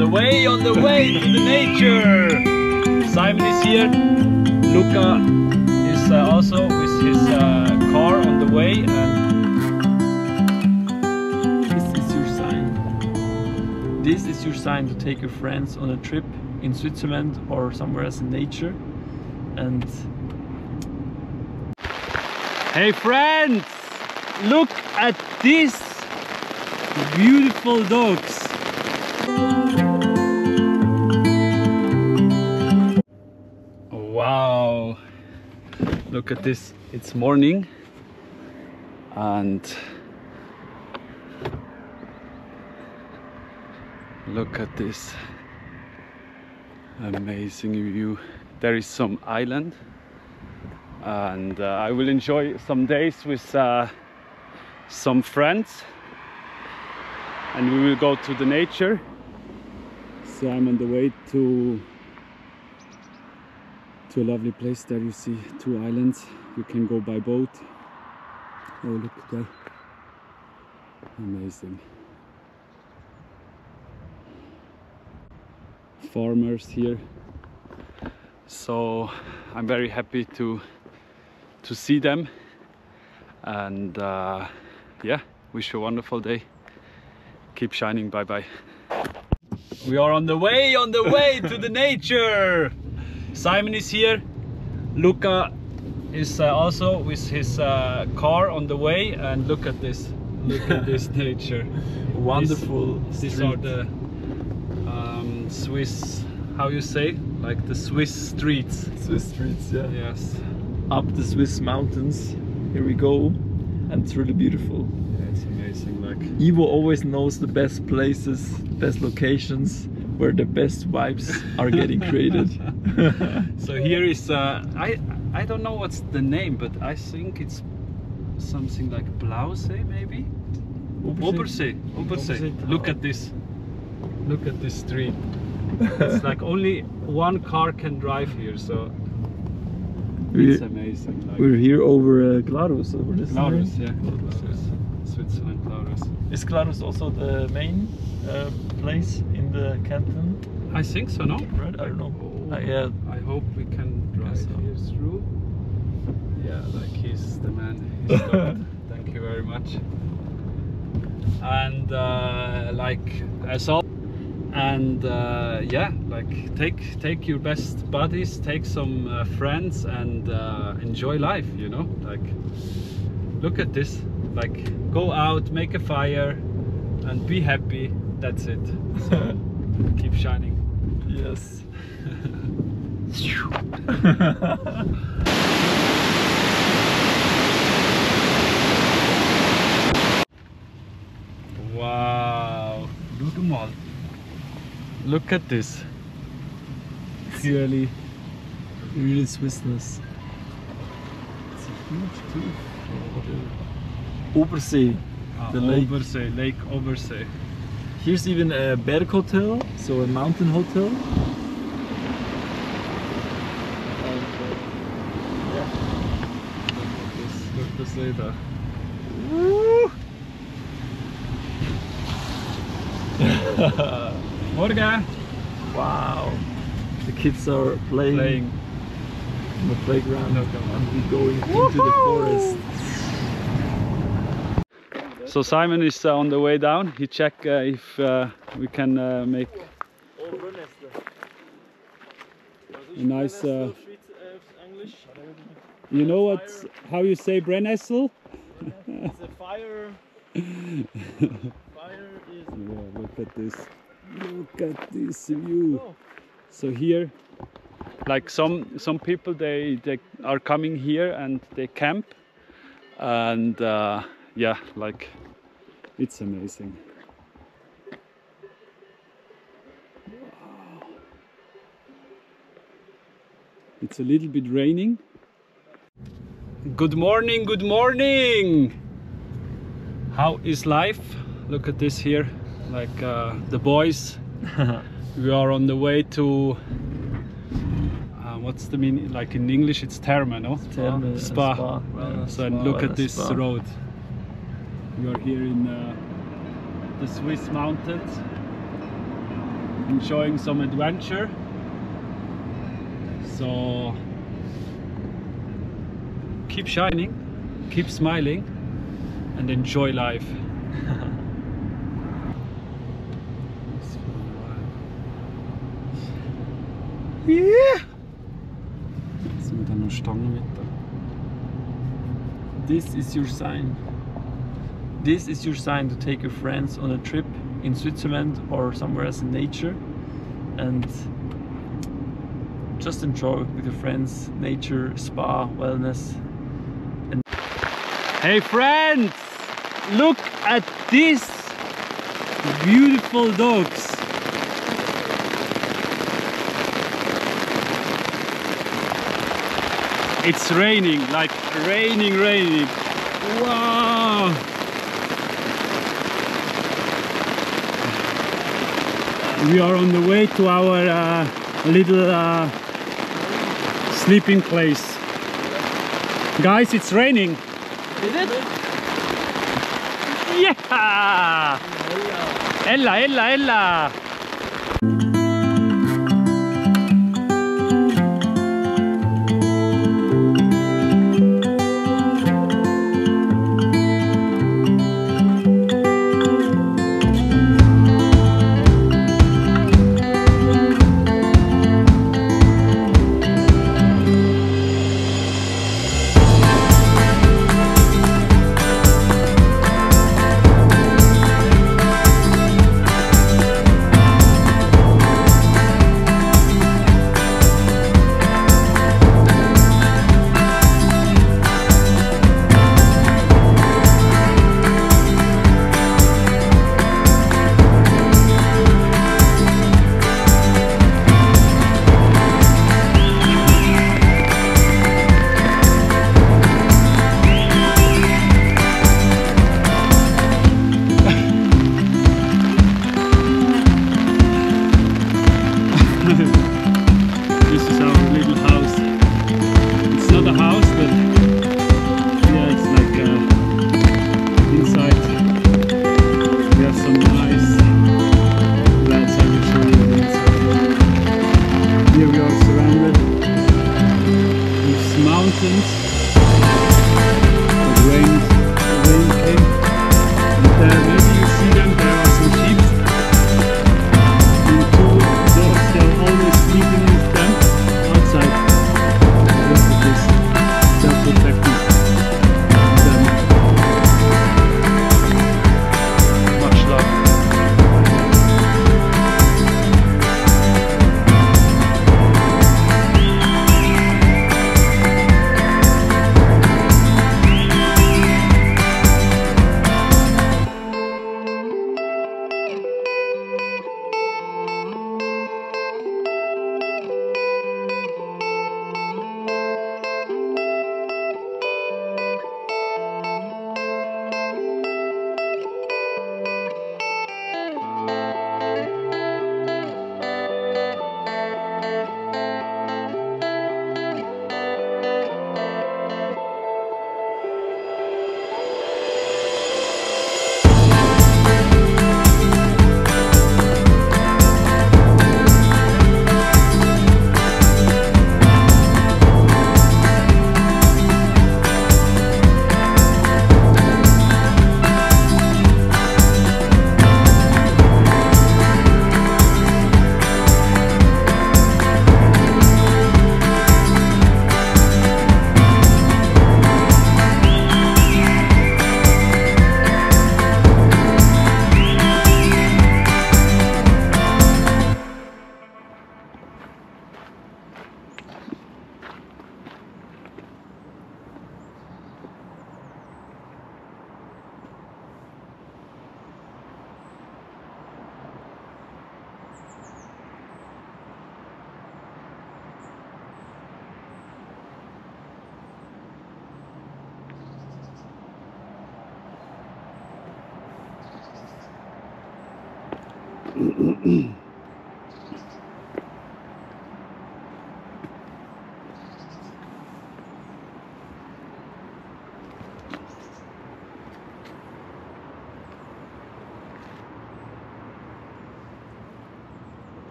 On the way to the nature. Simon is here. Luca is also with his car on the way, and this is your sign. This is your sign to take your friends on a trip in Switzerland or somewhere else in nature. And hey friends, look at these beautiful dogs. Wow, look at this. It's morning and look at this amazing view. There is some island, and I will enjoy some days with some friends, and we will go to the nature. So I'm on the way to a lovely place. There you see 2 islands. You can go by boat. Oh, look at that. Amazing. Farmers here. So I'm very happy to see them, and yeah, wish you a wonderful day. Keep shining. Bye bye. We are on the way to the nature. Simon is here. Luca is also with his car on the way, and look at this. Look at this nature. Wonderful. These are the Swiss, how you say, like the Swiss streets. Swiss streets, yeah. Yes. Up the Swiss mountains. Here we go, and it's really beautiful. Yeah, it's amazing. Like Ivo always knows the best places, best locations, where the best vibes are getting created. So here is I don't know what's the name, but I think it's something like Blausee, maybe. Obersee. Look at this. Look at this street. It's like only one car can drive here, so it's amazing. Like, we're here over Glarus, over this. Glarus, yeah. Switzerland, Glarus. Is Glarus also the main place in the canton? I think so, no? Right? I don't know. Yeah. I hope we can drive here through. Yeah, like he's the man. He's stopped. Thank you very much. And like as all. And yeah, like take your best buddies, take some friends, and enjoy life, you know. Like look at this, like go out, make a fire and be happy. That's it. So keep shining. Yes. Wow, look at all. Look at this. It's really Swissness. It's a huge tooth. Obersee. The lake. Obersee, Lake Obersee. Here's even a Berg hotel, so a mountain hotel. Yeah. Look at this. Look the see there. Woo! Morgen! Wow! The kids are playing on the playground, and we're going into the forest. So Simon is on the way down. He checked if we can make a nice. You know what? How you say Brennnessel? It's a fire. Fire is. Yeah, look at this. Look at this view. Oh. So here, like some people, they are coming here and they camp, and yeah, like it's amazing. Wow. It's a little bit raining. Good morning, good morning. How is life? Look at this here, like the boys. We are on the way to what's the meaning? Like in English, it's Therme, no? Spa. So and look at this road. We are here in the Swiss mountains. enjoying some adventure. So keep shining, keep smiling, and enjoy life. Yeah. Sind da noch Stangen mit da? This is your sign. This is your sign to take your friends on a trip in Switzerland or somewhere else in nature, and just enjoy with your friends, nature, spa, wellness. And hey friends, look at these beautiful dogs. It's raining, like raining. Wow! We are on the way to our little sleeping place. Guys, it's raining. is it? Yeah! Ella!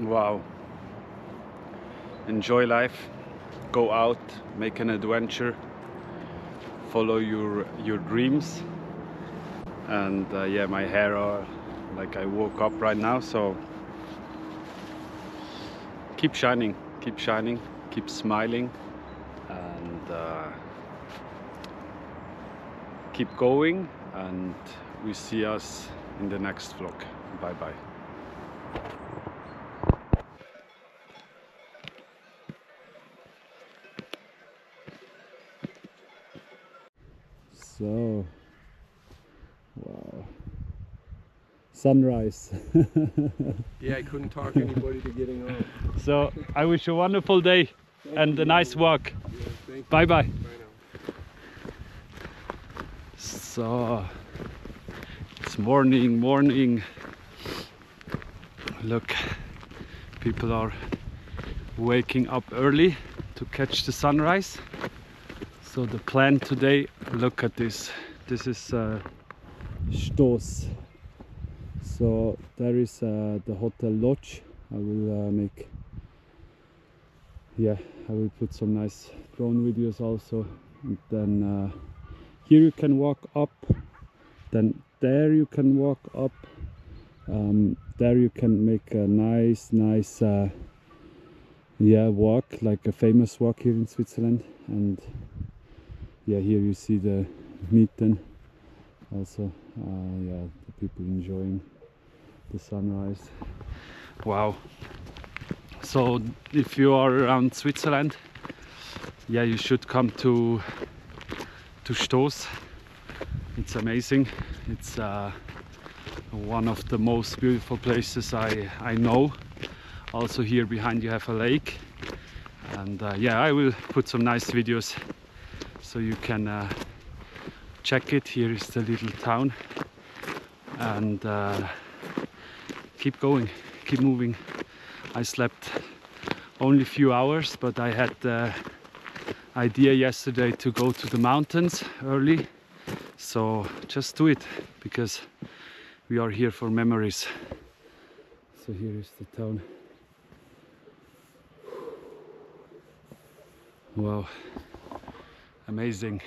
Wow. Enjoy life, go out, make an adventure, follow your dreams. And yeah, my hair are like I woke up right now, so keep shining, keep smiling, and keep going, and we see us in the next vlog. Bye bye. So, wow, sunrise. Yeah, I couldn't talk anybody to getting on. So I wish you a wonderful day and a nice walk. Yeah, thank you. Bye bye. Bye now. So it's morning. Look, people are waking up early to catch the sunrise. So the plan today, look at this. This is Stoß. So there is the hotel lodge. I will I will put some nice drone videos also. And then here you can walk up. Then there you can walk up. There you can make a nice walk, like a famous walk here in Switzerland. And yeah, here you see the Mieten also. Yeah, the people enjoying the sunrise. Wow. So if you are around Switzerland, yeah, you should come to Stoß. It's amazing. It's one of the most beautiful places I know. Also here behind you have a lake, and yeah, I will put some nice videos so you can check it. Here is the little town, and keep going, keep moving. I slept only a few hours, but I had the idea yesterday to go to the mountains early, so just do it, because we are here for memories. So here is the town. Wow, amazing.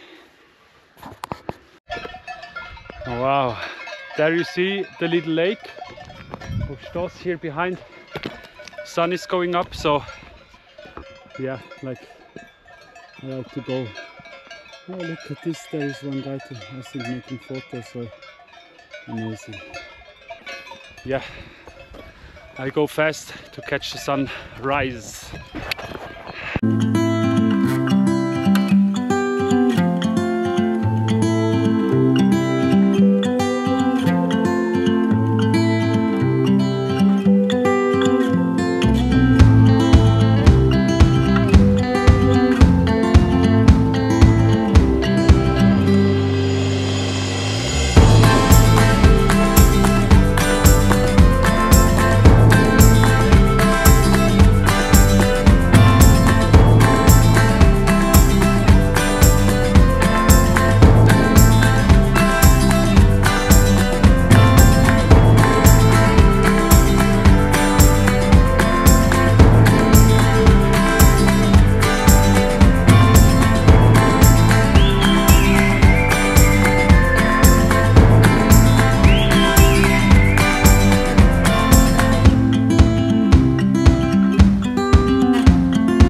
Wow, there you see the little lake of Stoß here behind. Sun is going up, so yeah, like I like to go. Oh, look at this, there is one guy I think making photos, so amazing. Yeah, I go fast to catch the sunrise.